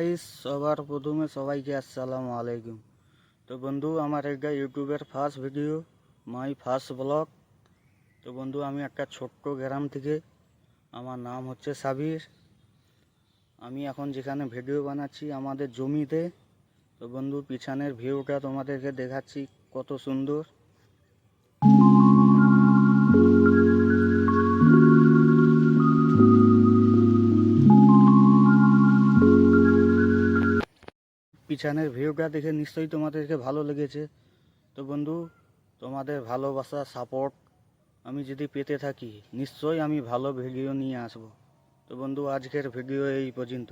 Guys, সবার প্রথমে সবাইকে আসসালামু আলাইকুম। তো বন্ধু, আমার একটা ইউটিউবের first video, my first blog. তো বন্ধু, আমি একটা ছোট্ট গ্রাম থেকে, আমার নাম হচ্ছে সাবির। আমি এখন যেখানে ভিডিও বানাচ্ছি আমাদের জমিতে। তো বন্ধু, পিছনের ভিউটা তোমাদেরকে দেখাচ্ছি, কত সুন্দর। পিছনের ভিউটা দেখে নিশ্চয়ই তোমাদেরকে ভালো লেগেছে। তো বন্ধু, তোমাদের ভালোবাসা সাপোর্ট আমি যদি পেতে থাকি, নিশ্চয়ই আমি ভালো ভিডিও নিয়ে আসব। তো বন্ধু, আজকের ভিডিও এই পর্যন্ত।